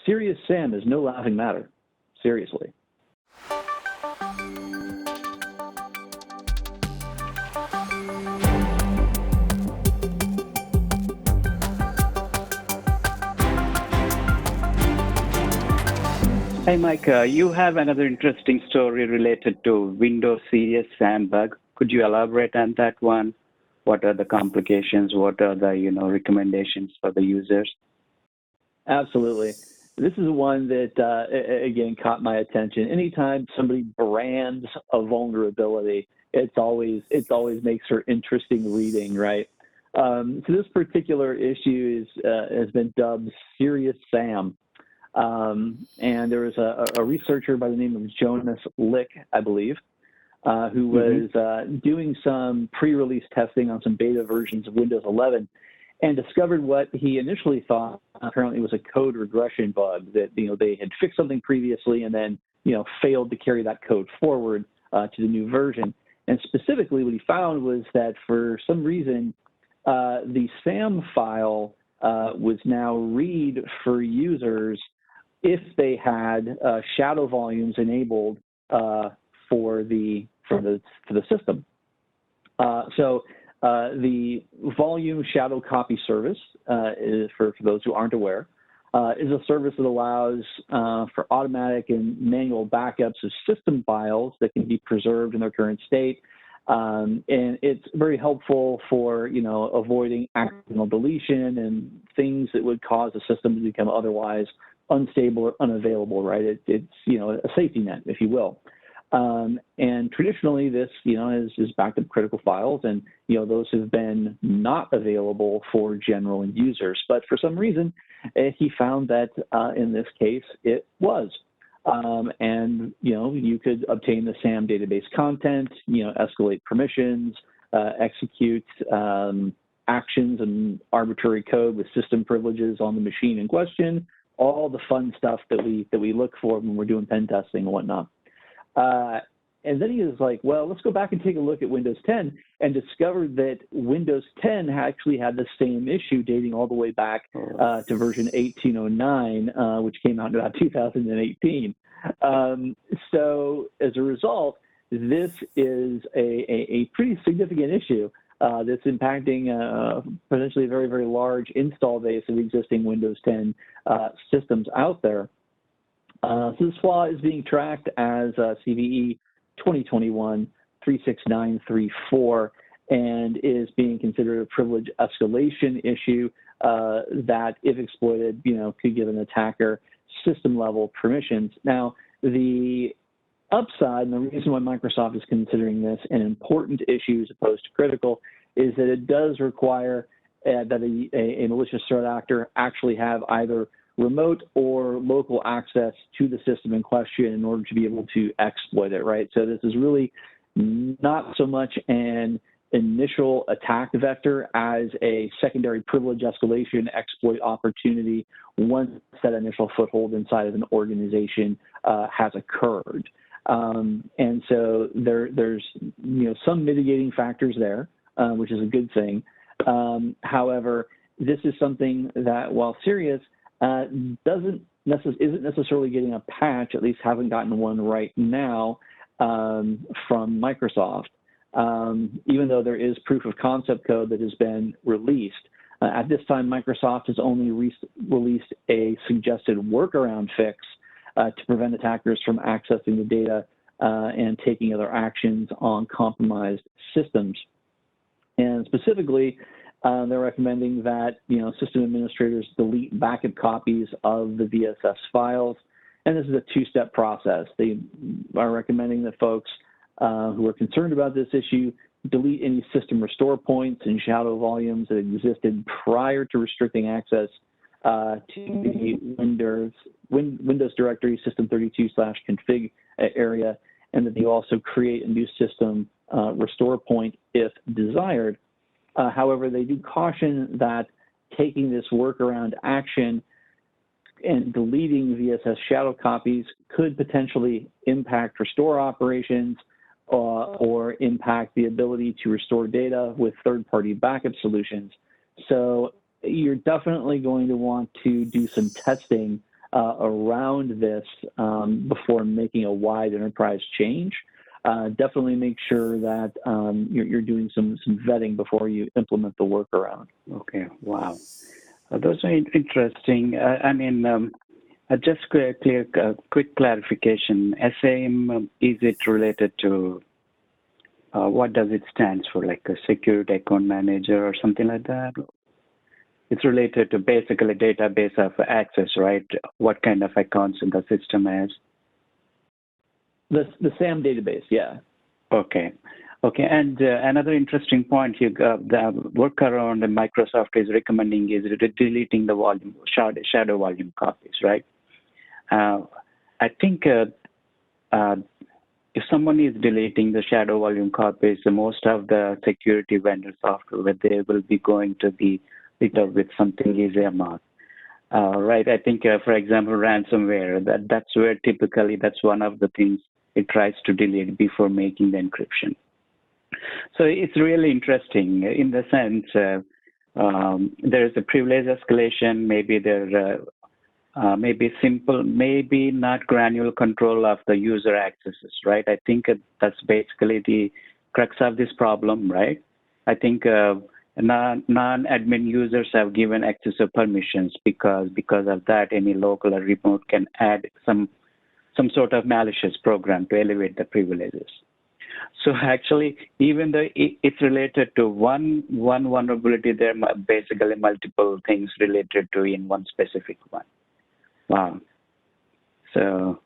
SeriousSAM is no laughing matter. Seriously. Hey, Mike, you have another interesting story related to Windows SeriousSAM bug. Could you elaborate on that one? What are the complications? What are the recommendations for the users? Absolutely. This is one that, again, caught my attention. Anytime somebody brands a vulnerability, it always makes for interesting reading, right? So this particular issue has been dubbed SeriousSAM. And there was a researcher by the name of Jonas Lick, I believe, who was doing some pre-release testing on some beta versions of Windows 11 and discovered what he initially thought apparently was a code regression bug, that they had fixed something previously and then failed to carry that code forward to the new version. And specifically what he found was that for some reason the SAM file was now read for users if they had shadow volumes enabled for the system. So the volume shadow copy service, is, for those who aren't aware, is a service that allows for automatic and manual backups of system files that can be preserved in their current state. And it's very helpful for avoiding accidental deletion and things that would cause the system to become otherwise unstable or unavailable, right? It's a safety net, if you will. And traditionally, this is backed up critical files, and those have been not available for general users. But for some reason, he found that in this case it was. And you could obtain the SAM database content, escalate permissions, execute actions and arbitrary code with system privileges on the machine in question, all the fun stuff that we look for when we're doing pen testing and whatnot. And then he was like, well, let's go back and take a look at Windows 10, and discovered that Windows 10 actually had the same issue dating all the way back to version 1809, which came out in about 2018. So as a result, this is a pretty significant issue that's impacting potentially a very, very large install base of existing Windows 10 systems out there. So this flaw is being tracked as CVE 2021-36934 and is being considered a privilege escalation issue that, if exploited, could give an attacker system-level permissions. Now, the upside, and the reason why Microsoft is considering this an important issue as opposed to critical, is that it does require that a malicious threat actor actually have either remote or local access to the system in question in order to be able to exploit it, right? So this is really not so much an initial attack vector as a secondary privilege escalation exploit opportunity once that initial foothold inside of an organization has occurred. And so there's some mitigating factors there, which is a good thing. However, this is something that, while serious, isn't necessarily getting a patch, at least haven't gotten one right now from Microsoft, even though there is proof of concept code that has been released. At this time, Microsoft has only released a suggested workaround fix to prevent attackers from accessing the data and taking other actions on compromised systems. And specifically, they're recommending that system administrators delete backup copies of the VSS files, and this is a two-step process. They are recommending that folks who are concerned about this issue delete any system restore points and shadow volumes that existed prior to restricting access to the Windows directory system32/config area, and that they also create a new system restore point if desired. However, they do caution that taking this workaround action and deleting VSS shadow copies could potentially impact restore operations or impact the ability to restore data with third-party backup solutions. So you're definitely going to want to do some testing around this before making a wide enterprise change. Definitely make sure that you're doing some vetting before you implement the workaround. Okay, wow. Those are interesting. Just quick clarification. SAM, is it related to, what does it stand for, like a security account manager or something like that? It's related to basically database of access, right? What kind of accounts in the system has? The SAM database, yeah. Okay. And another interesting point, the workaround that Microsoft is recommending is deleting the volume, shadow volume copies, right? I think if someone is deleting the shadow volume copies, most of the security vendor software, they will be going to be lit up with something easier, right? I think, for example, ransomware, that's where typically that's one of the things it tries to delete before making the encryption. So it's really interesting in the sense there's a privilege escalation, maybe there maybe simple, maybe not granular control of the user accesses, right? I think that's basically the crux of this problem, right? I think non-admin users have given access of permissions because of that, any local or remote can add some sort of malicious program to elevate the privileges. So actually, even though it's related to one vulnerability, there are basically multiple things related to in one specific one. Wow. So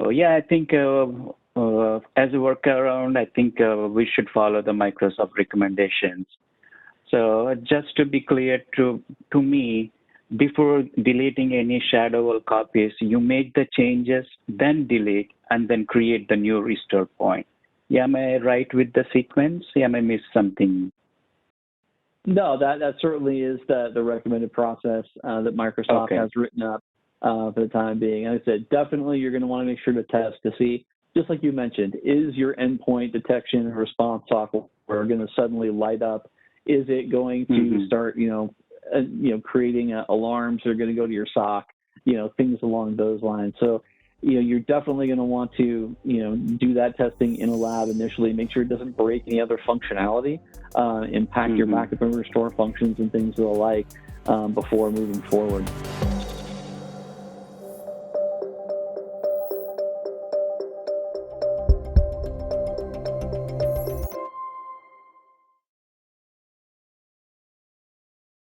yeah, I think as a workaround, I think we should follow the Microsoft recommendations. So just to be clear to me, before deleting any shadow copies, you make the changes, then delete, and then create the new restore point. Yeah, am I right with the sequence? Yeah, am I miss something? No, that certainly is the recommended process that Microsoft has written up for the time being. And I said, definitely you're going to want to make sure to test to see, just like you mentioned, is your endpoint detection and response software going to suddenly light up? Is it going to start, creating alarms that are going to go to your SOC, things along those lines. So, you're definitely going to want to, do that testing in a lab initially, make sure it doesn't break any other functionality, impact your backup and restore functions and things of the like before moving forward.